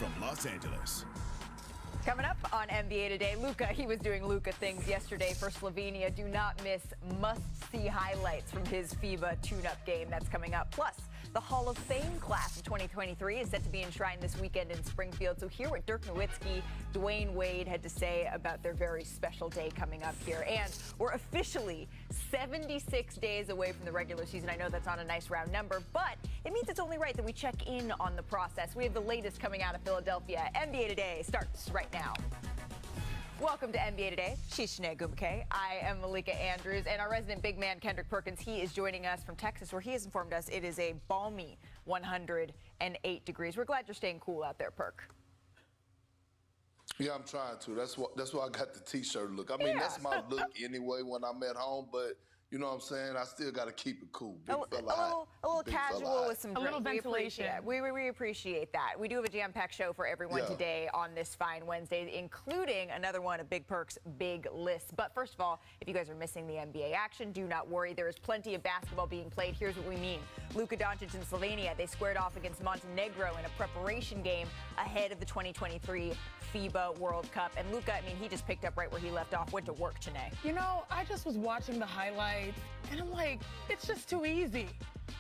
from Los Angeles. Coming up on NBA Today, Luka, he was doing Luka things yesterday for Slovenia. Do not miss must-see highlights from his FIBA tune-up game that's coming up. Plus, the Hall of Fame class of 2023 is set to be enshrined this weekend in Springfield. So hear what Dirk Nowitzki, Dwyane Wade had to say about their very special day coming up here. And we're officially 76 days away from the regular season. I know that's not a nice round number, but it means it's only right that we check in on the process. We have the latest coming out of Philadelphia. NBA Today starts right now. Welcome to NBA Today. She's Shanae Gumake. I am Malika Andrews, and our resident big man, Kendrick Perkins, he is joining us from Texas, where he has informed us it is a balmy 108 degrees. We're glad you're staying cool out there, Perk. Yeah, I'm trying to. That's why I got the T-shirt look. I mean, that's my look anyway when I'm at home, but you know what I'm saying? I still got to keep it cool. Big fella a little casual with some a little ventilation. We appreciate that. We do have a jam-packed show for everyone today on this fine Wednesday, including another one of Big Perk's big lists. But first of all, if you guys are missing the NBA action, do not worry. There is plenty of basketball being played. Here's what we mean. Luka Doncic and Slovenia, they squared off against Montenegro in a preparation game ahead of the 2023 FIBA World Cup. And Luka, I mean, he just picked up right where he left off, went to work, Chanae. You know, I just was watching the highlights, and I'm like, it's just too easy.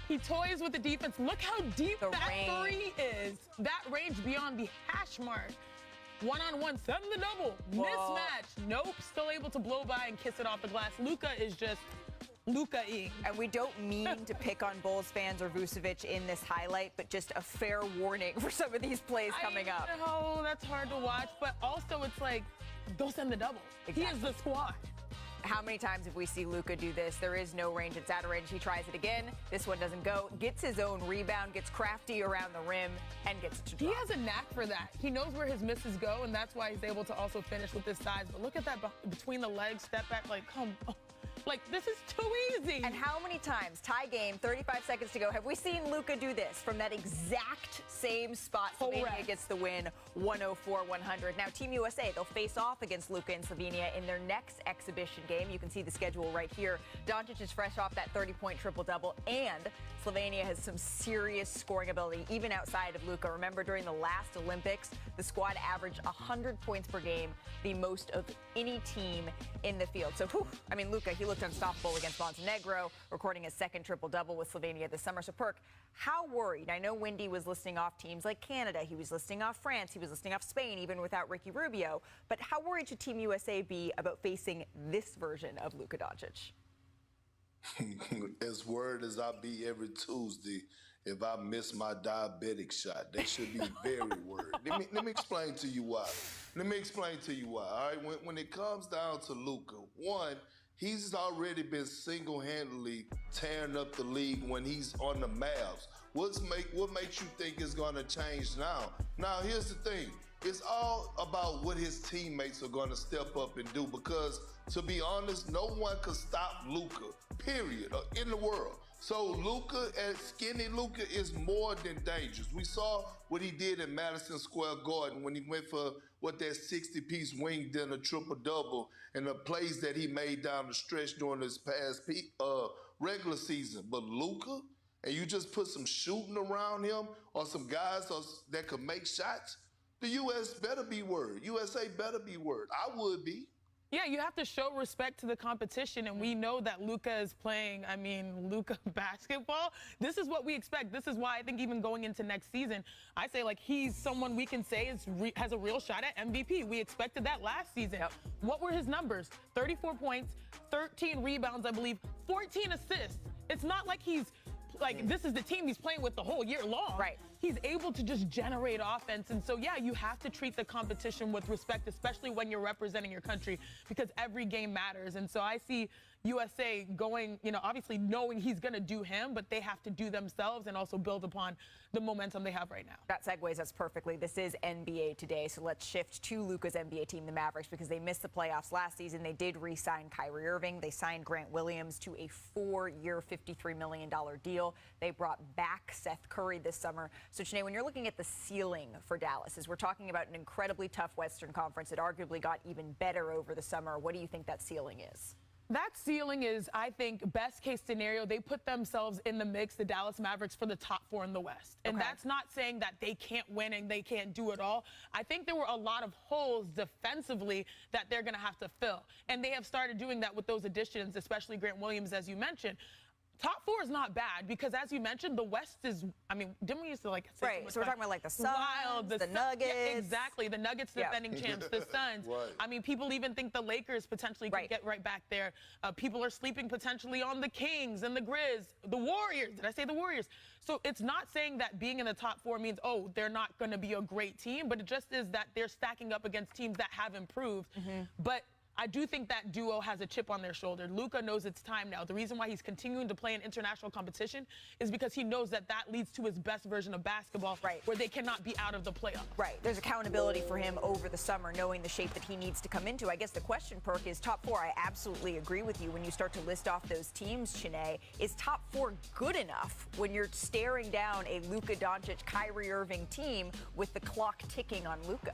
He toys with the defense. Look how deep that three is. That range beyond the hash mark. One-on-one, send the double. Mismatch. Nope, still able to blow by and kiss it off the glass. Luka is just Luka-ing. And we don't mean to pick on Bulls fans or Vucevic in this highlight, but just a fair warning for some of these plays coming up. I know, that's hard to watch, but also it's like, go send the double. Exactly. He is the squad. How many times have we seen Luka do this? There is no range. It's out of range. He tries it again. This one doesn't go. Gets his own rebound, gets crafty around the rim, and gets it to drop. He has a knack for that. He knows where his misses go, and that's why he's able to also finish with this size. But look at that between the legs, step back, like, come on. Like, this is too easy. And how many times, tie game, 35 seconds to go, have we seen Luka do this from that exact same spot? Slovenia gets the win, 104-100. Now, Team USA, they'll face off against Luka and Slovenia in their next exhibition game. You can see the schedule right here. Doncic is fresh off that 30-point triple-double, and Slovenia has some serious scoring ability, even outside of Luka. Remember, during the last Olympics, the squad averaged 100 points per game, the most of any team in the field. So, I mean, Luka, he looked unstoppable against Montenegro, recording his second triple-double with Slovenia this summer. So, Perk, how worried? I know Wendy was listing off teams like Canada. He was listing off France. He was listing off Spain, even without Ricky Rubio. But how worried should Team USA be about facing this version of Luka Doncic? As worried as I be every Tuesday if I miss my diabetic shot. They should be very worried. Let me explain to you why. All right, when it comes down to Luka, one, he's already been single-handedly tearing up the league when he's on the Mavs. What makes you think it's going to change now? Now, here's the thing. It's all about what his teammates are going to step up and do because, to be honest, no one could stop Luka, period, in the world. So Luka, skinny Luka, is more than dangerous. We saw what he did in Madison Square Garden when he went for that 60-piece wing dinner triple-double and the plays that he made down the stretch during this past regular season. But Luka, and you just put some shooting around him or some guys that could make shots, the U.S. better be worried. USA better be worried. I would be. Yeah, you have to show respect to the competition, and we know that Luka is playing, Luka basketball. This is what we expect. This is why I think even going into next season, I say, like, he's someone we can say has a real shot at MVP. We expected that last season. Yep. What were his numbers? 34 points, 13 rebounds, I believe, 14 assists. It's not like he's this is the team he's playing with the whole year long. Right. He's able to just generate offense. And so, yeah, you have to treat the competition with respect, especially when you're representing your country, because every game matters. And so I see USA going, obviously knowing he's going to do him, but they have to do themselves and also build upon the momentum they have right now. That segues us perfectly. This is NBA Today, so let's shift to Luka's NBA team, the Mavericks, because they missed the playoffs last season. They did re-sign Kyrie Irving. They signed Grant Williams to a 4-year, $53 million deal. They brought back Seth Curry this summer. So, Shanae, when you're looking at the ceiling for Dallas, as we're talking about an incredibly tough Western Conference that arguably got even better over the summer, what do you think that ceiling is? That ceiling is, I think, best case scenario, they put themselves in the mix, the Dallas Mavericks, for the top 4 in the West. And that's not saying that they can't win and they can't do it all. I think there were a lot of holes defensively that they're going to have to fill. And they have started doing that with those additions, especially Grant Williams, as you mentioned. Top 4 is not bad because, as you mentioned, the West is, I mean, didn't we used to like say right? So we're talking about like the Suns, the Nuggets. Yeah, exactly. The Nuggets defending champs, the Suns. Right. I mean, people even think the Lakers potentially could get right back there. People are sleeping potentially on the Kings and the Grizz, the Warriors. Did I say the Warriors? So it's not saying that being in the top 4 means, oh, they're not going to be a great team, but it just is that they're stacking up against teams that have improved. But I do think that duo has a chip on their shoulder. Luka knows it's time now. The reason why he's continuing to play in international competition is because he knows that that leads to his best version of basketball, where they cannot be out of the playoffs. Right. There's accountability for him over the summer, knowing the shape that he needs to come into. I guess the question, Perk, is top 4. I absolutely agree with you when you start to list off those teams, Chiney. Is top 4 good enough when you're staring down a Luka Doncic, Kyrie Irving team with the clock ticking on Luka?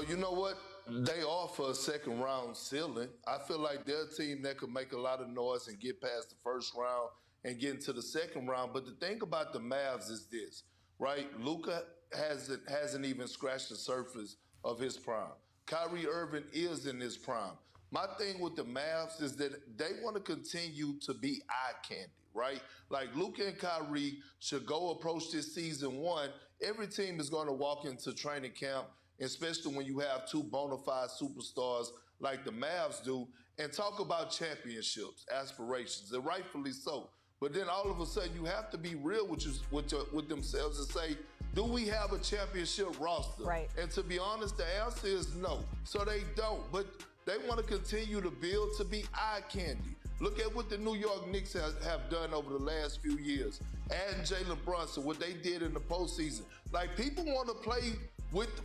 You know what? They offer a second round ceiling. I feel like they're a team that could make a lot of noise and get past the first round and get into the second round. But the thing about the Mavs is this, right? Luka hasn't even scratched the surface of his prime. Kyrie Irving is in his prime. My thing with the Mavs is that they want to continue to be eye candy, right? Like Luka and Kyrie should go approach this season 1. Every team is going to walk into training camp, especially when you have 2 bona fide superstars like the Mavs do, and talk about championships, aspirations, and rightfully so. But then all of a sudden, you have to be real with themselves and say, do we have a championship roster? Right. And to be honest, the answer is no. So they don't. But they want to continue to build to be eye candy. Look at what the New York Knicks have done over the last few years. Adding Jalen Brunson, what they did in the postseason. Like, people want to play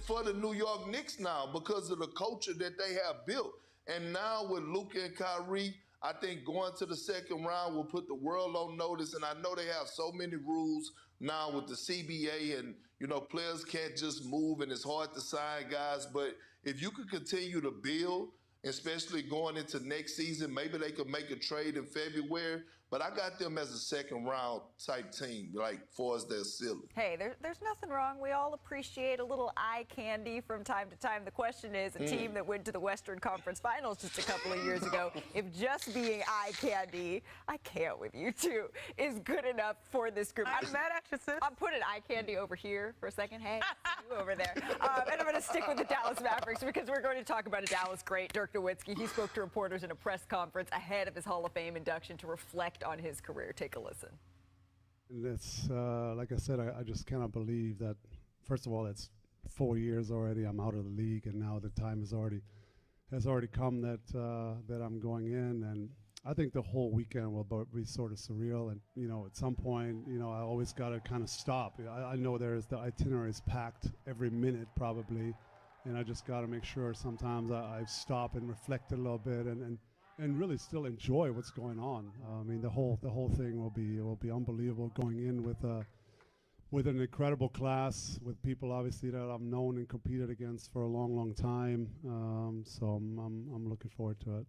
for the New York Knicks now because of the culture that they have built. And now with Luka and Kyrie, I think going to the second round will put the world on notice. And I know they have so many rules now with the CBA, and, you know, players can't just move and it's hard to sign guys. But if you could continue to build, especially going into next season, maybe they could make a trade in February. But I got them as a second round type team, like, far as their ceiling. Hey, there's nothing wrong. We all appreciate a little eye candy from time to time. The question is, a team that went to the Western Conference Finals just a couple of years ago, if just being eye candy, I can't with you two, is good enough for this group. I'm mad at you, sis. I'm putting eye candy over here for a second. Hey, you over there. And I'm going to stick with the Dallas Mavericks because we're going to talk about a Dallas great, Dirk Nowitzki. He spoke to reporters in a press conference ahead of his Hall of Fame induction to reflect on his career. Take a listen. And it's like I said, I just cannot believe that. First of all, it's 4 years already. I'm out of the league, and now the time has already come that that I'm going in. And I think the whole weekend will be sort of surreal. And you know, at some point, you know, I always got to kind of stop. I know the itinerary is packed every minute probably, and I just got to make sure sometimes I stop and reflect a little bit and really still enjoy what's going on. I mean, the whole thing will be unbelievable, going in with an incredible class, with people obviously that I've known and competed against for a long time. So I'm looking forward to it.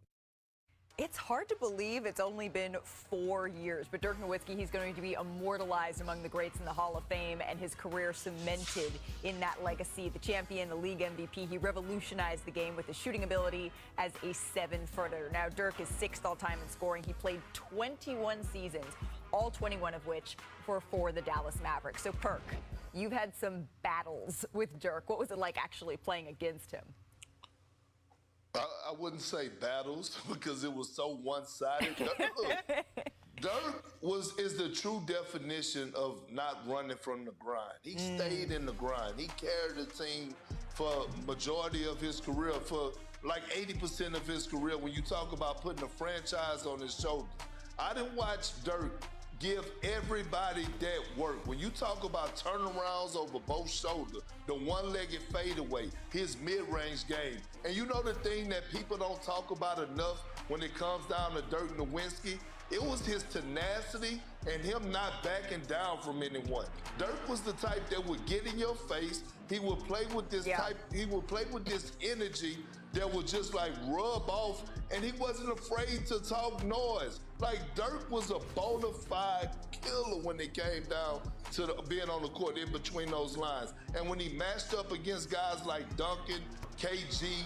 It's hard to believe it's only been 4 years, but Dirk Nowitzki, he's going to be immortalized among the greats in the Hall of Fame, and his career cemented in that legacy. The champion, the league MVP, he revolutionized the game with his shooting ability as a 7-footer. Now, Dirk is 6th all-time in scoring. He played 21 seasons, all 21 of which were for the Dallas Mavericks. So, Perk, you've had some battles with Dirk. What was it like actually playing against him? I wouldn't say battles because it was so one-sided. Dirk is the true definition of not running from the grind. He stayed in the grind. He carried the team for majority of his career, for like 80% of his career. When you talk about putting a franchise on his shoulders, I didn't watch Dirk give everybody that work. When you talk about turnarounds over both shoulders, the one-legged fadeaway, his mid-range game. And you know the thing that people don't talk about enough when it comes down to Dirk Nowitzki? It was his tenacity and him not backing down from anyone. Dirk was the type that would get in your face. He would play with this he would play with this energy that would just like rub off, and he wasn't afraid to talk noise. Like Dirk was a bona fide killer when it came down to being on the court in between those lines. And when he matched up against guys like Duncan, KG,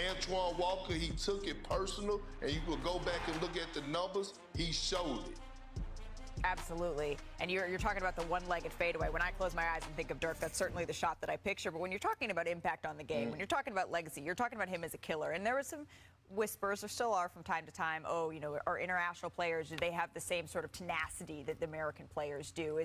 Antoine Walker, he took it personal, and you could go back and look at the numbers, he showed it. Absolutely. And you're talking about the one-legged fadeaway. When I close my eyes and think of Dirk, that's certainly the shot that I picture. But when you're talking about impact on the game, when you're talking about legacy, you're talking about him as a killer. And there were some whispers, there still are from time to time, oh, you know, our international players, do they have the same sort of tenacity that the American players do?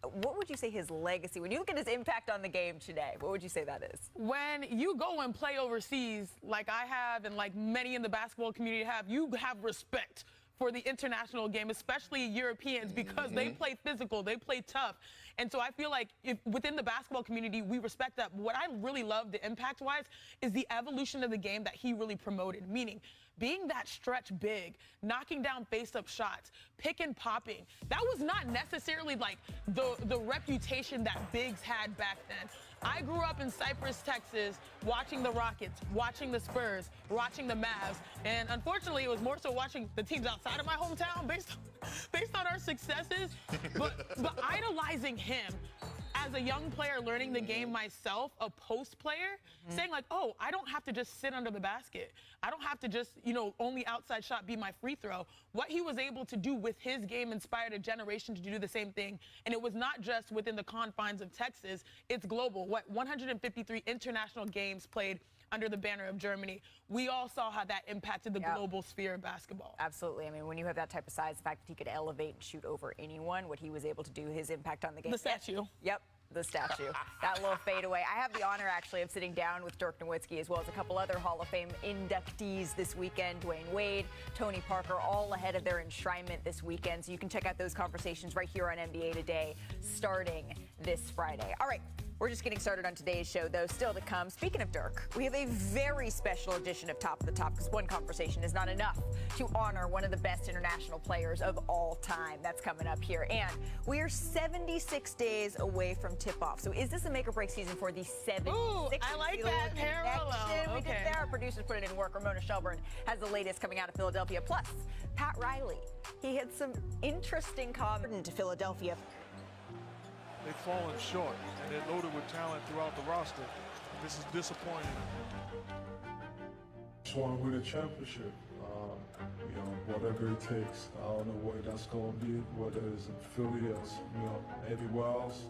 What would you say his legacy, when you look at his impact on the game today, what would you say that is? When you go and play overseas, like I have and like many in the basketball community have, you have respect for the international game, especially Europeans, because they play physical, they play tough. And so I feel like within the basketball community, we respect that. What I really love, the impact-wise, is the evolution of the game that he really promoted, meaning being that stretch big, knocking down face-up shots, pick and popping. That was not necessarily like the reputation that bigs had back then. I grew up in Cypress, Texas, watching the Rockets, watching the Spurs, watching the Mavs, and unfortunately it was more so watching the teams outside of my hometown based on our successes, but idolizing him as a young player learning the game myself, a post player, saying like, oh, I don't have to just sit under the basket. I don't have to just, you know, only outside shot be my free throw. What he was able to do with his game inspired a generation to do the same thing. And it was not just within the confines of Texas, it's global. 153 international games played under the banner of Germany. We all saw how that impacted the global sphere of basketball. Absolutely. I mean, when you have that type of size, the fact that he could elevate and shoot over anyone, what he was able to do, his impact on the game. The statue. Yep. The statue. That little fadeaway. I have the honor, actually, of sitting down with Dirk Nowitzki, as well as a couple other Hall of Fame inductees this weekend. Dwyane Wade, Tony Parker, all ahead of their enshrinement this weekend. So you can check out those conversations right here on NBA Today, starting this Friday. All right. We're just getting started on today's show, though. Still to come, speaking of Dirk, we have a very special edition of Top of the Top, because one conversation is not enough to honor one of the best international players of all time. That's coming up here. And we are 76 days away from tip-off. So is this a make-or-break season for the 76ers? Ooh, I like that parallel. We did there. Our producers put it in work. Ramona Shelburne has the latest coming out of Philadelphia. Plus, Pat Riley. He had some interesting comments to Philadelphia. They've fallen short, and they're loaded with talent throughout the roster. This is disappointing. Just want to win a championship. You know, whatever it takes. I don't know what that's going to be, whether it's in Philly or, you know, anywhere else.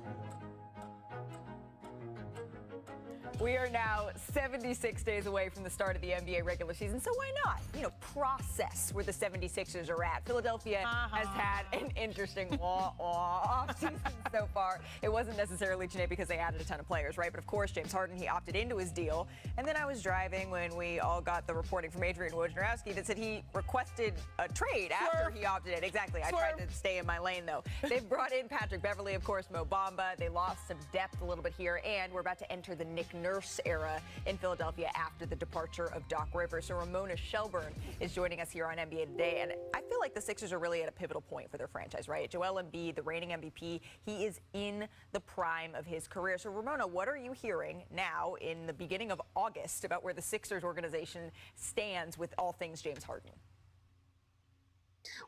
We are now 76 days away from the start of the NBA regular season, so why not, you know, process where the 76ers are at. Philadelphia has had an interesting offseason so far. It wasn't necessarily, Janae, because they added a ton of players, right? But of course, James Harden, he opted into his deal. And then I was driving when we all got the reporting from Adrian Wojnarowski that said he requested a trade after he opted in. Exactly. I tried to stay in my lane, though. They've brought in Patrick Beverley, of course, Mo Bamba. They lost some depth a little bit here, and we're about to enter the Nick Nurse era in Philadelphia after the departure of Doc Rivers. So Ramona Shelburne is joining us here on NBA Today, and I feel like the Sixers are really at a pivotal point for their franchise, right? Joel Embiid, the reigning MVP, he is in the prime of his career. So Ramona, what are you hearing now in the beginning of August about where the Sixers organization stands with all things James Harden?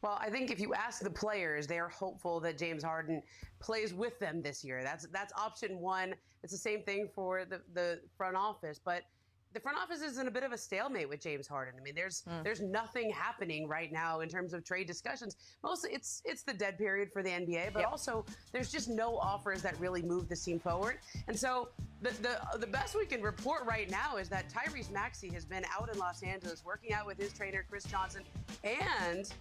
Well, I think if you ask the players, they are hopeful that James Harden plays with them this year. That's option one. It's the same thing for the front office, but the front office is in a bit of a stalemate with James Harden. I mean, there's nothing happening right now in terms of trade discussions. Mostly it's the dead period for the NBA, but also there's just no offers that really move this team forward. And so the best we can report right now is that Tyrese Maxey has been out in Los Angeles working out with his trainer, Chris Johnson, and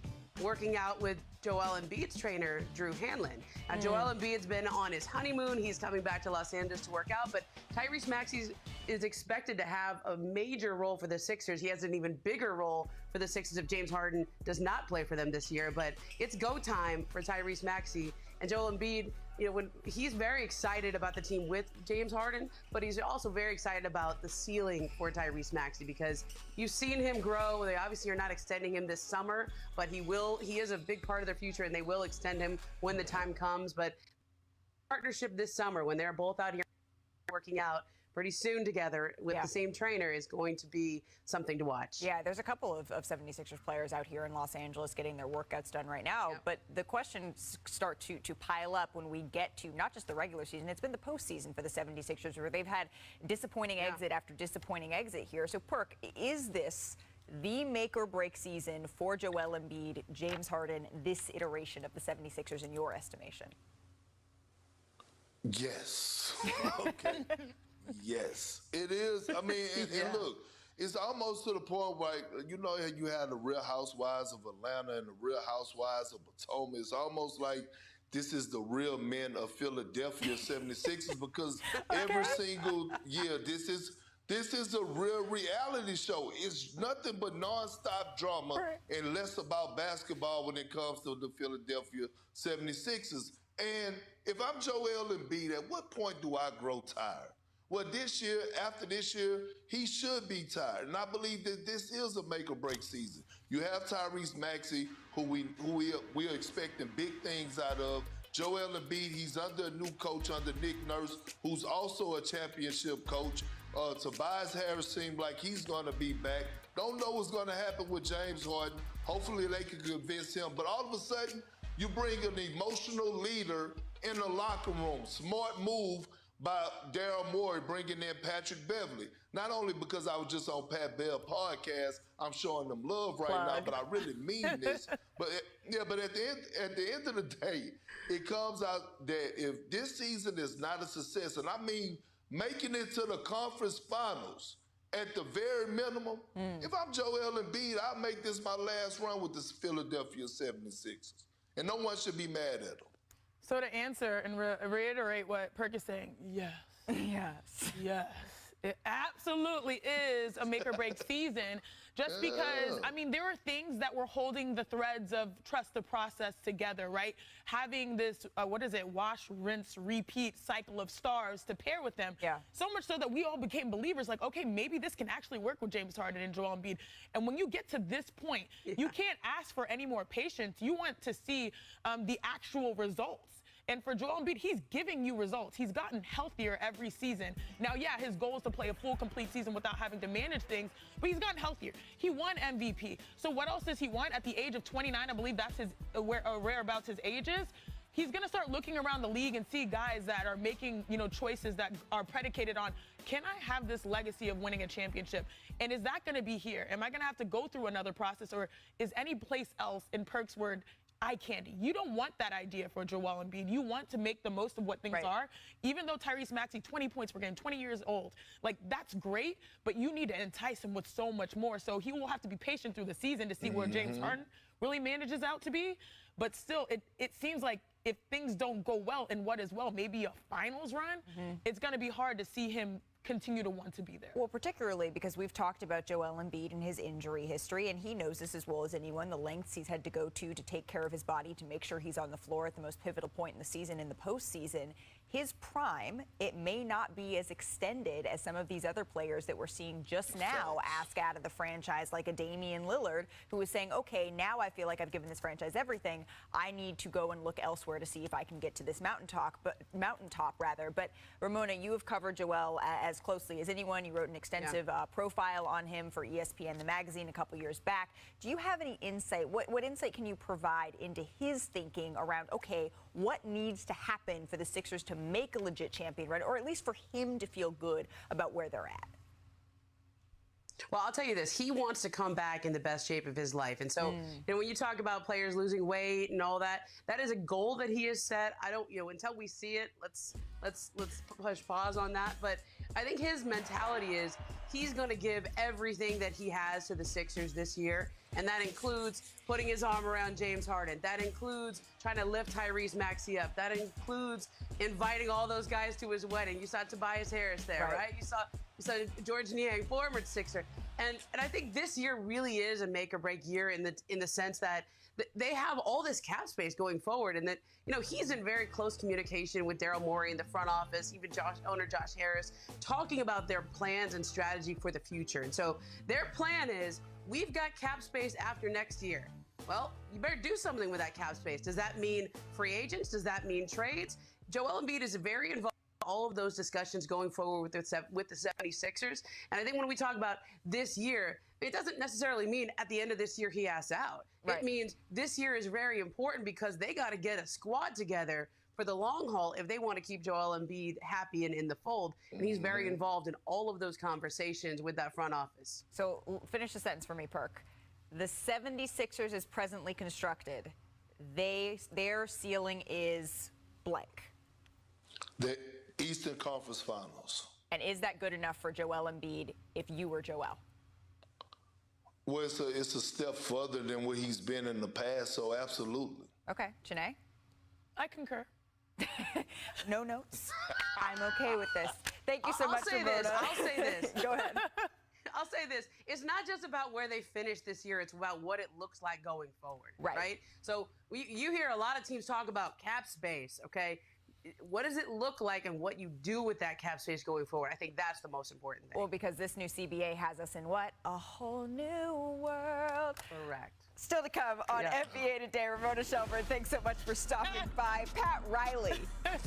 working out with Joel Embiid's trainer, Drew Hanlon. Now, Joel Embiid's been on his honeymoon. He's coming back to Los Angeles to work out, but Tyrese Maxey is expected to have a major role for the Sixers. He has an even bigger role for the Sixers if James Harden does not play for them this year, but it's go time for Tyrese Maxey. And Joel Embiid, when he's very excited about the team with James Harden, but he's also very excited about the ceiling for Tyrese Maxey because you've seen him grow. They obviously are not extending him this summer, but he is a big part of their future, and they will extend him when the time comes. But partnership this summer, when they're both out here working out pretty soon together with the same trainer, is going to be something to watch. Yeah, there's a couple of 76ers players out here in Los Angeles getting their workouts done right now. But the questions start to pile up when we get to not just the regular season, it's been the postseason for the 76ers where they've had disappointing exit after disappointing exit here. So, Perk, is this the make or break season for Joel Embiid, James Harden, this iteration of the 76ers in your estimation? Yes. Okay. Yes, it is. I mean, and look, it's almost to the point where, you know, you had the Real Housewives of Atlanta and the Real Housewives of Potomac. It's almost like this is the real men of Philadelphia 76ers because every single year, this is a real reality show. It's nothing but nonstop drama and less about basketball when it comes to the Philadelphia 76ers. And if I'm Joel Embiid, at what point do I grow tired? Well, this year, after this year, he should be tired. And I believe that this is a make or break season. You have Tyrese Maxey, who we are expecting big things out of. Joel Embiid, he's under a new coach, under Nick Nurse, who's also a championship coach. Tobias Harris seems like he's going to be back. Don't know what's going to happen with James Harden. Hopefully they can convince him. But all of a sudden, you bring an emotional leader in the locker room. Smart move by Daryl Morey bringing in Patrick Beverly. Not only because I was just on Pat Bell podcast, I'm showing them love right now, but I really mean this. But at the end of the day, it comes out that if this season is not a success, and I mean making it to the conference finals at the very minimum, if I'm Joel Embiid, I'll make this my last run with the Philadelphia 76ers. And no one should be mad at them. So to answer and reiterate what Perk is saying, yes. Yes. Yes. It absolutely is a make or break season just because, I mean, there are things that were holding the threads of trust the process together, right? Having this, wash, rinse, repeat cycle of stars to pair with them. Yeah. So much so that we all became believers like, okay, maybe this can actually work with James Harden and Joel Embiid. And when you get to this point, you can't ask for any more patience. You want to see the actual results. And for Joel Embiid, he's giving you results. He's gotten healthier every season. Now, yeah, his goal is to play a full, complete season without having to manage things, but he's gotten healthier. He won MVP. So what else does he want at the age of 29? I believe that's his whereabouts his age is. He's going to start looking around the league and see guys that are making, choices that are predicated on, can I have this legacy of winning a championship? And is that going to be here? Am I going to have to go through another process, or is any place else, in Perk's word, eye candy? You don't want that idea for Joel Embiid. You want to make the most of what things are. Even though Tyrese Maxey, 20 points per game, 20 years old, like that's great, but you need to entice him with so much more. So he will have to be patient through the season to see where James Harden really manages out to be. But still, it seems like if things don't go well in what is maybe a finals run, it's going to be hard to see him continue to want to be there. Well, particularly because we've talked about Joel Embiid and his injury history, and he knows this as well as anyone, the lengths he's had to go to take care of his body, to make sure he's on the floor at the most pivotal point in the season, in the postseason. His prime, it may not be as extended as some of these other players that we're seeing just now ask out of the franchise, like a Damian Lillard, who is saying, okay, now I feel like I've given this franchise everything. I need to go and look elsewhere to see if I can get to this mountaintop. But Ramona, you have covered Joel as closely as anyone. You wrote an extensive profile on him for ESPN, the magazine, a couple years back. Do you have any insight? What insight can you provide into his thinking around, okay, what needs to happen for the Sixers to make a legit champion run, or at least for him to feel good about where they're at? Well, I'll tell you this. He wants to come back in the best shape of his life. And so, when you talk about players losing weight and all that, that is a goal that he has set. I don't, until we see it, let's push pause on that. But I think his mentality is he's going to give everything that he has to the Sixers this year. And that includes putting his arm around James Harden. That includes trying to lift Tyrese Maxey up. That includes inviting all those guys to his wedding. You saw Tobias Harris there, right? You saw George Niang, former Sixer. And I think this year really is a make or break year in the sense that they have all this cap space going forward, and that, you know, he's in very close communication with Daryl Morey in the front office, even owner Josh Harris, talking about their plans and strategy for the future. And so their plan is, we've got cap space after next year. Well, you better do something with that cap space. Does that mean free agents? Does that mean trades? Joel Embiid is very involved in all of those discussions going forward with the 76ers. And I think when we talk about this year, it doesn't necessarily mean at the end of this year he asks out. Right. It means this year is very important because they got to get a squad together for the long haul if they want to keep Joel Embiid happy and in the fold. And he's very involved in all of those conversations with that front office. So finish the sentence for me, Perk. The 76ers is presently constructed. Their ceiling is blank. The Eastern Conference Finals. And is that good enough for Joel Embiid if you were Joel? Well, it's a step further than what he's been in the past, so absolutely. Okay, Janae? I concur. No notes. I'm okay with this. Thank you so much, Roberta. I'll say this. Go ahead. I'll say this. It's not just about where they finish this year. It's about what it looks like going forward. Right? So you hear a lot of teams talk about cap space, okay? What does it look like and what you do with that cap space going forward? I think that's the most important thing. Well, because this new CBA has us in what? A whole new world. Correct. Still to come on NBA Today. Ramona Shelburne, thanks so much for stopping by. Pat Riley,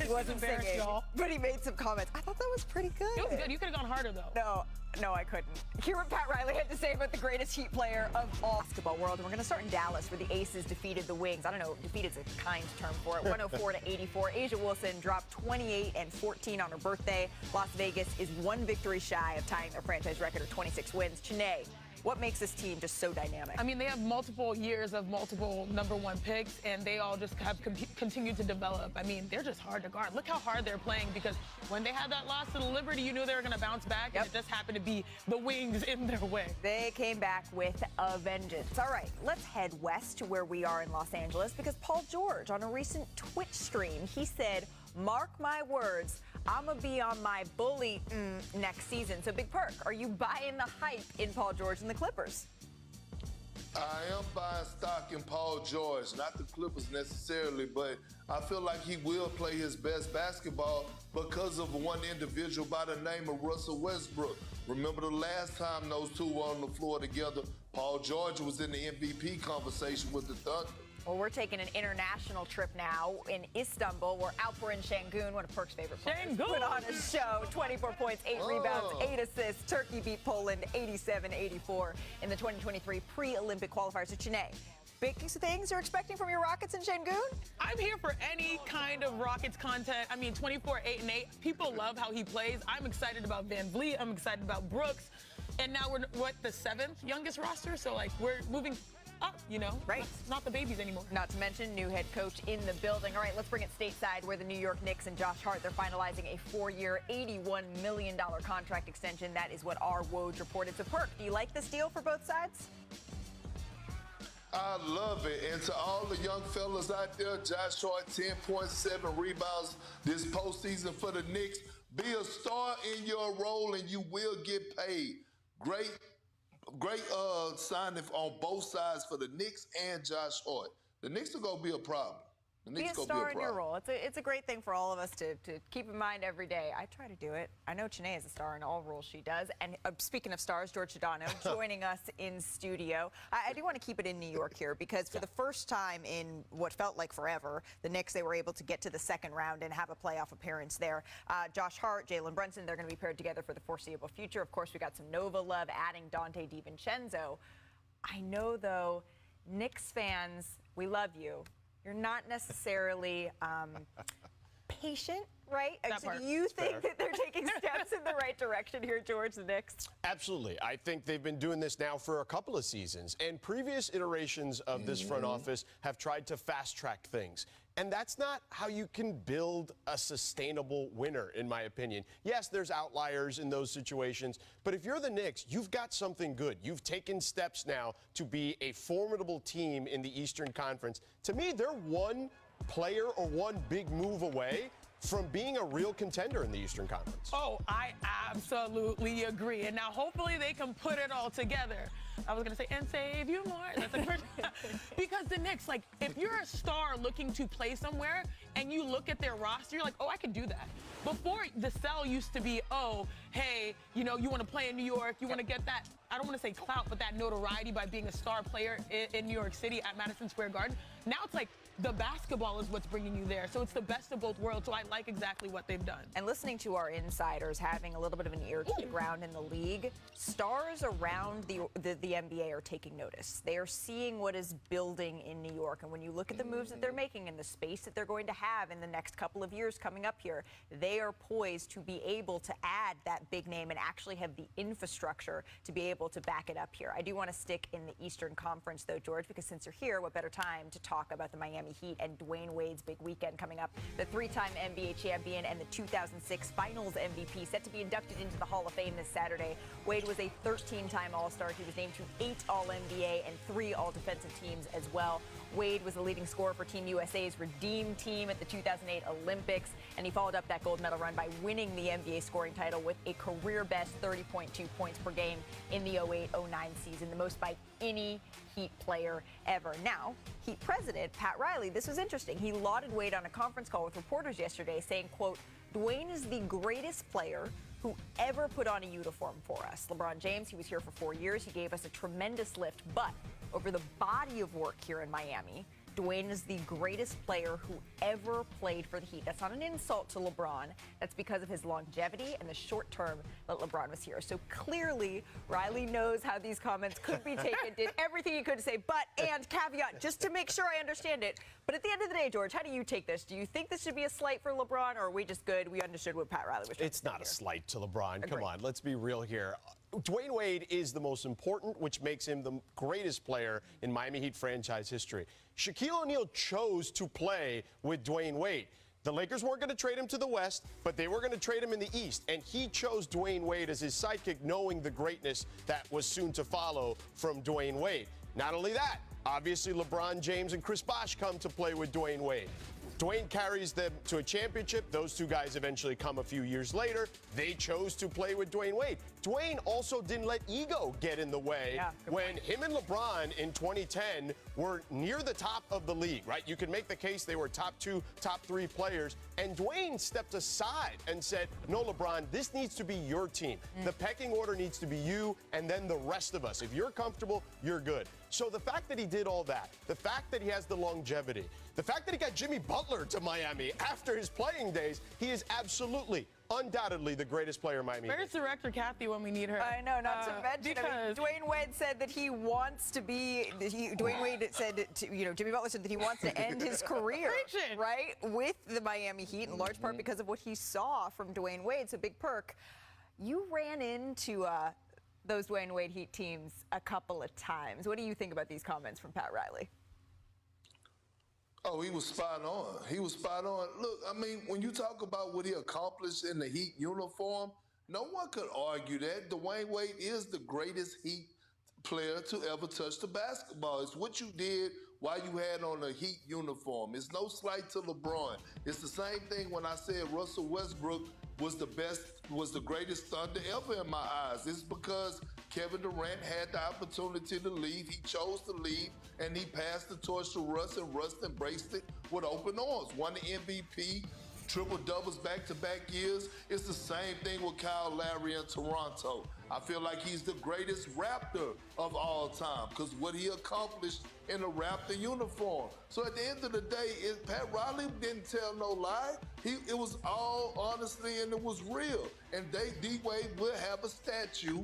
he wasn't singing, but he made some comments. I thought that was pretty good. It was good. You could have gone harder, though. No, I couldn't. Hear what Pat Riley had to say about the greatest Heat player of all basketball world. And we're going to start in Dallas, where the Aces defeated the Wings. I don't know, defeat is a kind term for it. 104-84. Asia Wilson dropped 28 and 14 on her birthday. Las Vegas is one victory shy of tying their franchise record of 26 wins. Chene, what makes this team just so dynamic? I mean, they have multiple years of multiple #1 picks, and they all just have continued to develop. I mean, they're just hard to guard. Look how hard they're playing, because when they had that loss to the Liberty, you knew they were going to bounce back, and it just happened to be the Wings in their way. They came back with a vengeance. All right, let's head west to where we are in Los Angeles, because Paul George, on a recent Twitch stream, he said, mark my words, I'm going to be on my bully next season. So, Big Perk, are you buying the hype in Paul George and the Clippers? I am buying stock in Paul George, not the Clippers necessarily, but I feel like he will play his best basketball because of one individual by the name of Russell Westbrook. Remember the last time those two were on the floor together, Paul George was in the MVP conversation with the Thunder. Well, we're taking an international trip now in Istanbul. We're Alper in Şengün, one of Perk's favorite players. Put on a show, 24 points, 8 rebounds, 8 assists. Turkey beat Poland 87-84 in the 2023 pre-Olympic qualifiers. So, Chene, big things you're expecting from your Rockets in Şengün? I'm here for any kind of Rockets content. I mean, 24, 8, and 8. People love how he plays. I'm excited about Van Vliet. I'm excited about Brooks. And now we're, the 7th youngest roster? So, like, we're moving up, you know? Right. Not the babies anymore. Not to mention new head coach in the building. All right, let's bring it stateside, where the New York Knicks and Josh Hart, they're finalizing a 4-year, $81 million contract extension. That is what our Woj reported. So, Perk, do you like this deal for both sides? I love it. And to all the young fellas out there, Josh Hart, 10.7 rebounds this postseason for the Knicks. Be a star in your role and you will get paid. Great signing on both sides for the Knicks and Josh Hart. The Knicks are going to be a problem. Be a star in your role. It's a great thing for all of us to keep in mind every day. I try to do it. I know Chene is a star in all roles she does. And speaking of stars, George Sedano joining us in studio. I do want to keep it in New York here, because for the first time in what felt like forever, the Knicks, they were able to get to the second round and have a playoff appearance there. Josh Hart, Jalen Brunson, they're going to be paired together for the foreseeable future. Of course, we got some Nova love, adding Dante DiVincenzo. I know, though, Knicks fans, we love you. You're not necessarily patient, right? So do you think that they're taking steps in the right direction here, George, the Knicks? Absolutely. I think they've been doing this now for a couple of seasons. And previous iterations of this front office have tried to fast-track things. And that's not how you can build a sustainable winner, in my opinion. Yes, there's outliers in those situations, but if you're the Knicks, you've got something good. You've taken steps now to be a formidable team in the Eastern Conference. To me, they're one player or one big move away from being a real contender in the Eastern Conference. Oh, I absolutely agree. And now hopefully they can put it all together. I was going to say, and save you more. That's like, because the Knicks, like, if you're a star looking to play somewhere and you look at their roster, you're like, oh, I can do that. Before, the sell used to be, oh, hey, you know, you want to play in New York, you want to get that, I don't want to say clout, but that notoriety by being a star player in New York City at Madison Square Garden. Now it's like, the basketball is what's bringing you there. So it's the best of both worlds. So I like exactly what they've done. And listening to our insiders having a little bit of an ear to the ground in the league, stars around the NBA are taking notice. They are seeing what is building in New York. And when you look at the moves that they're making and the space that they're going to have in the next couple of years coming up here, they are poised to be able to add that big name and actually have the infrastructure to be able to back it up here. I do want to stick in the Eastern Conference, though, George, because since you're here, what better time to talk about the Miami Heat and Dwyane Wade's big weekend coming up. The three-time NBA champion and the 2006 Finals MVP set to be inducted into the Hall of Fame this Saturday. Wade was a 13-time All-Star. He was named to 8 All-NBA and 3 All-Defensive teams as well. Wade was the leading scorer for Team USA's Redeem Team at the 2008 Olympics, and he followed up that gold medal run by winning the NBA scoring title with a career-best 30.2 points per game in the 08-09 season, the most by any Heat player ever. Now, Heat president Pat Riley, this was interesting. He lauded Wade on a conference call with reporters yesterday, saying, quote, Dwyane is the greatest player who ever put on a uniform for us. LeBron James, he was here for 4 years. He gave us a tremendous lift, but over the body of work here in Miami, Dwyane is the greatest player who ever played for the Heat. That's not an insult to LeBron. That's because of his longevity and the short term that LeBron was here. So clearly, Riley knows how these comments could be taken, did everything he could to say, but, and caveat, just to make sure I understand it. But at the end of the day, George, how do you take this? Do you think this should be a slight for LeBron, or are we just good? We understood what Pat Riley was trying to It's say not here. a slight to LeBron. Agreed. Come on, let's be real here. Dwyane Wade is the most important, which makes him the greatest player in Miami Heat franchise history. Shaquille O'Neal chose to play with Dwyane Wade. The Lakers weren't going to trade him to the West, but they were going to trade him in the East. And he chose Dwyane Wade as his sidekick, knowing the greatness that was soon to follow from Dwyane Wade. Not only that, obviously LeBron James and Chris Bosh come to play with Dwyane Wade. Dwyane carries them to a championship. Those two guys eventually come a few years later. They chose to play with Dwyane Wade. Dwyane also didn't let ego get in the way when him and LeBron in 2010 were near the top of the league, right? You could make the case they were top 2, top 3 players. And Dwyane stepped aside and said, no, LeBron, this needs to be your team. The pecking order needs to be you and then the rest of us. If you're comfortable, you're good. So the fact that he did all that, the fact that he has the longevity, the fact that he got Jimmy Butler to Miami after his playing days, he is absolutely, undoubtedly the greatest player in Miami. Where's Director Kathy when we need her? I know, not to mention, I mean, Dwyane Wade said that he wants to be, Dwyane Wade said, Jimmy Butler said that he wants to end his career, right, with the Miami Heat, in large part because of what he saw from Dwyane Wade. So big perk. You ran into those Dwyane Wade Heat teams a couple of times. What do you think about these comments from Pat Riley? Oh, he was spot on. He was spot on. Look, I mean, when you talk about what he accomplished in the Heat uniform, no one could argue that. Dwyane Wade is the greatest Heat player to ever touch the basketball. It's what you did while you had on a Heat uniform. It's no slight to LeBron. It's the same thing when I said Russell Westbrook was the greatest Thunder ever in my eyes. It's because Kevin Durant had the opportunity to leave. He chose to leave, and he passed the torch to Russ, and Russ embraced it with open arms. Won the MVP, triple-doubles back-to-back years. It's the same thing with Kyle Lowry in Toronto. I feel like he's the greatest Raptor of all time because what he accomplished in a Raptor uniform. So at the end of the day, Pat Riley didn't tell no lie. It was all honesty and it was real. And D-Wade will have a statue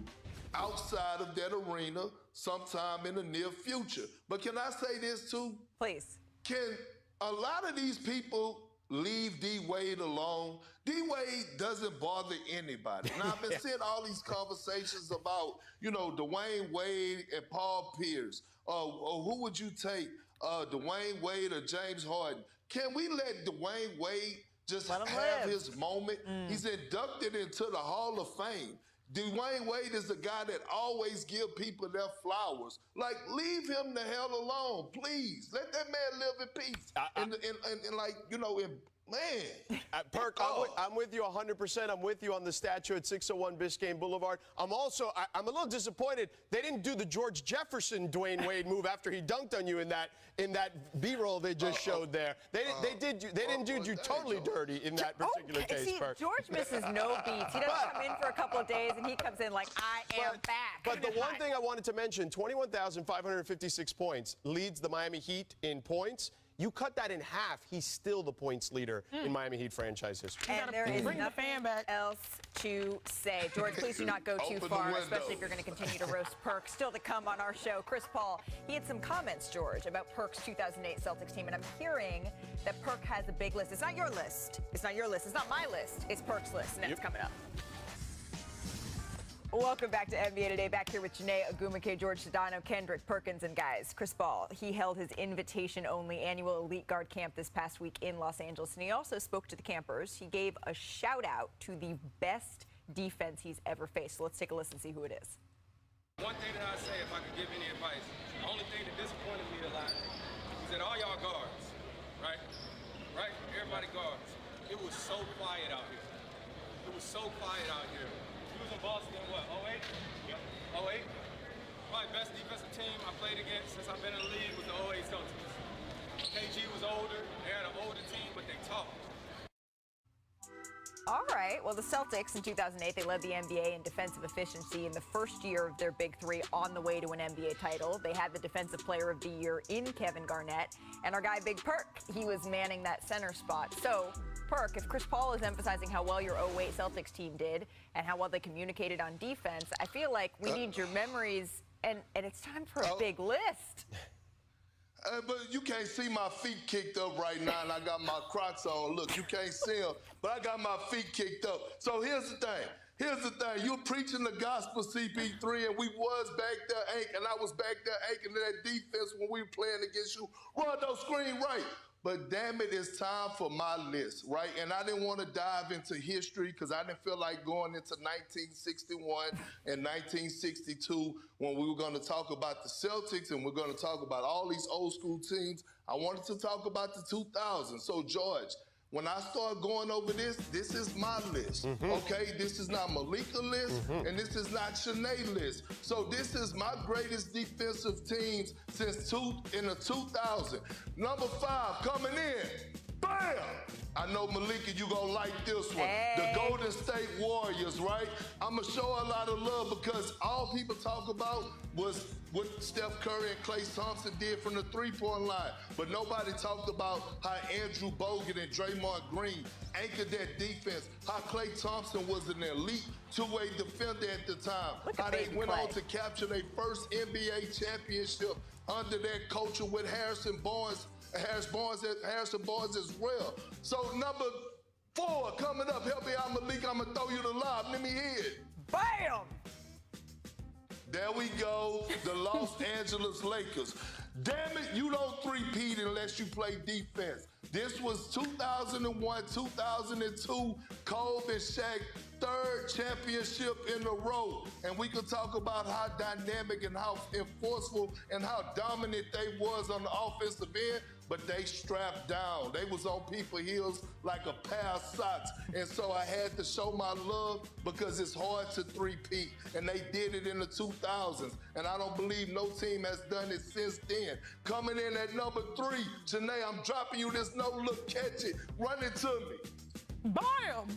outside of that arena sometime in the near future. But can I say this too? Please. Can a lot of these people leave D-Wade alone? D-Wade doesn't bother anybody. Now, I've been seeing all these conversations about, Dwyane Wade and Paul Pierce. Who would you take, Dwyane Wade or James Harden? Can we let Dwyane Wade just have his moment? He's inducted into the Hall of Fame. Dwyane Wade is the guy that always give people their flowers. Like, leave him the hell alone, please. Let that man live in peace. Man. Perk, I'm with you 100%. I'm with you on the statue at 601 Biscayne Boulevard. I'm a little disappointed they didn't do the George Jefferson Dwyane Wade move after he dunked on you in that B-roll they just showed there. They didn't do you totally dirty in that particular case, see, Perk. George misses no beats. He doesn't come in for a couple of days, and he comes in like, I am back. But the one thing I wanted to mention, 21,556 points leads the Miami Heat in points. You cut that in half, he's still the points leader in Miami Heat franchise history. And there is bring the nothing fan back. else to say. George, please do not go too Open the far, window. especially if you're going to continue to roast Perk. Still to come on our show, Chris Paul. He had some comments, George, about Perk's 2008 Celtics team, and I'm hearing that Perk has a big list. It's not your list. It's not your list. It's not my list. It's Perk's list, and that's coming up. Welcome back to NBA Today. Back here with Janae Agumake, George Sedano, Kendrick Perkins, and guys, Chris Paul. He held his invitation-only annual Elite Guard camp this past week in Los Angeles, and he also spoke to the campers. He gave a shout-out to the best defense he's ever faced. So let's take a listen and see who it is. One thing that I say, if I could give any advice, the only thing that disappointed me a lot was that all y'all guards, right? Everybody guards. It was so quiet out here. It was so quiet out here. We was in Boston, what, 08? Yep. 08? Probably best defensive team I played against since I've been in the league was the 08 Celtics. KG was older. They had an older team, but they talked. All right. Well, the Celtics in 2008, they led the NBA in defensive efficiency in the first year of their Big Three on the way to an NBA title. They had the Defensive Player of the Year in Kevin Garnett. And our guy, Big Perk, he was manning that center spot. So, Perk, if Chris Paul is emphasizing how well your 08 Celtics team did and how well they communicated on defense, I feel like we need your memories, and it's time for a big list. But you can't see my feet kicked up right now, and I got my Crocs on. Look, you can't see them, but I got my feet kicked up. So here's the thing. You're preaching the gospel, CP3, and we was back there, and I was back there anchoring that defense when we were playing against you. Rondo, screen right. But damn it, it's time for my list, right? And I didn't want to dive into history because I didn't feel like going into 1961 and 1962 when we were going to talk about the Celtics and we're going to talk about all these old school teams. I wanted to talk about the 2000s. So, George, when I start going over this is my list, okay? This is not Malika's list, and this is not Shanae's list. So this is my greatest defensive teams since in the 2000s. Number 5 coming in, bam! I know, Malika, you gonna like this one. Hey. The Golden State Warriors, right? I'm gonna show a lot of love because all people talk about was what Steph Curry and Klay Thompson did from the three-point line. But nobody talked about how Andrew Bogut and Draymond Green anchored that defense, how Klay Thompson was an elite two-way defender at the time, how they went on to capture their first NBA championship under that culture with Harrison Barnes as well. So number 4 coming up, help me out, Malik, I'm gonna throw you the lob, let me hear it. Bam! There we go, the Los Angeles Lakers. Damn it, you don't three-peat unless you play defense. This was 2001, 2002, Kobe and Shaq, 3rd championship in a row. And we could talk about how dynamic and how enforceful and how dominant they was on the offensive end, but they strapped down. They was on people's heels like a pair of socks. And so I had to show my love because it's hard to three-peat. And they did it in the 2000s. And I don't believe no team has done it since then. Coming in at number 3, Janae, I'm dropping you this no-look, catch it. Run it to me. Bam!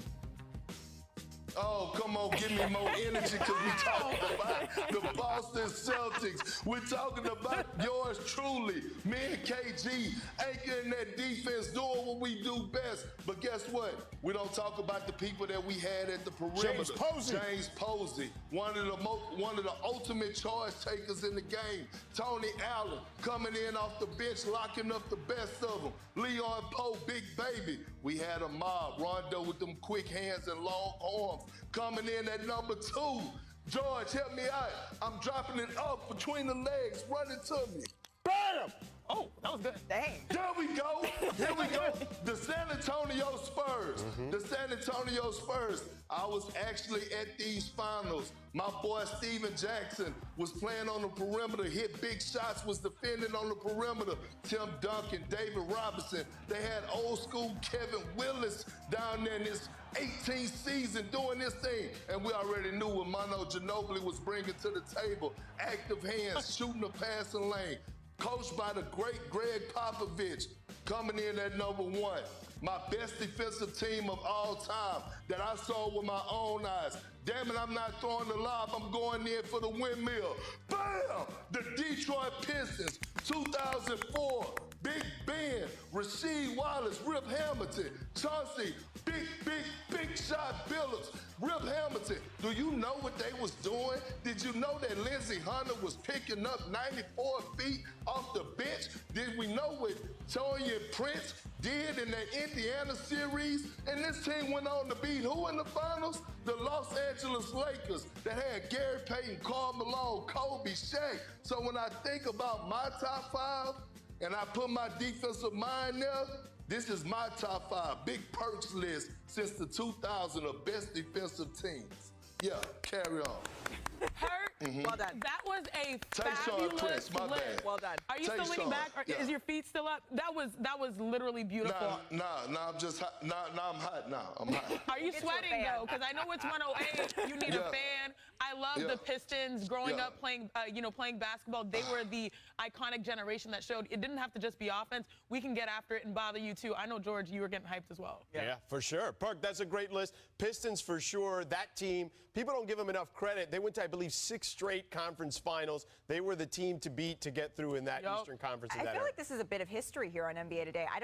Oh, come on, give me more energy because we're talking about the Boston Celtics. We're talking about yours truly. Me and KG anchoring that defense, doing what we do best. But guess what? We don't talk about the people that we had at the perimeter. James Posey, one of the ultimate charge takers in the game. Tony Allen coming in off the bench, locking up the best of them. Leon Poe, Big Baby. We had a mob. Rondo with them quick hands and long arms. Coming in at number 2. George, help me out. I'm dropping it up between the legs. Run it to me. Bam! Oh, That was good. Dang. There we go. Here we go. The San Antonio Spurs. The San Antonio Spurs. I was actually at these finals. My boy Steven Jackson was playing on the perimeter, hit big shots, was defending on the perimeter. Tim Duncan, David Robinson. They had old school Kevin Willis down there in his 18th season doing this thing. And we already knew what Manu Ginobili was bringing to the table. Active hands, shooting the passing lane. Coached by the great Greg Popovich, coming in at #1. My best defensive team of all time that I saw with my own eyes. Damn it, I'm not throwing the lob, I'm going in for the windmill. Bam! The Detroit Pistons, 2004. Big Ben, Rasheed Wallace, Rip Hamilton, Chauncey, big shot Billups, Rip Hamilton. Do you know what they was doing? Did you know that Lindsey Hunter was picking up 94 feet off the bench? Did we know what Torian Prince did in the Indiana series? And this team went on to beat who in the finals? The Los Angeles Lakers that had Gary Payton, Karl Malone, Kobe, Shaq. So when I think about my top 5 and I put my defensive mind there, this is my top 5 big perks list since the 2000 of best defensive teams. Yeah, carry on. Hurt. Well done. That was a Tayshaun fabulous Prince, my flip. bad. Well done. Are you still leaning Tayshaun, back? Or yeah. Is your feet still up? That was literally beautiful. Nah, I'm just hot. Nah, I'm hot now. I'm hot. Are you Get to a sweating fan. though? Because I know it's 108. You need a Yeah. fan. I love Yeah. the Pistons growing Yeah. up playing, playing basketball. They were the iconic generation that showed it didn't have to just be offense. We can get after it and bother you too. I know, George, you were getting hyped as well. Yeah, for sure. Park, that's a great list. Pistons for sure. That team, people don't give them enough credit. They went to, I believe, 6 straight conference finals. They were the team to beat to get through in that Yup. Eastern Conference in I that feel era. like this is a bit of history here on NBA Today.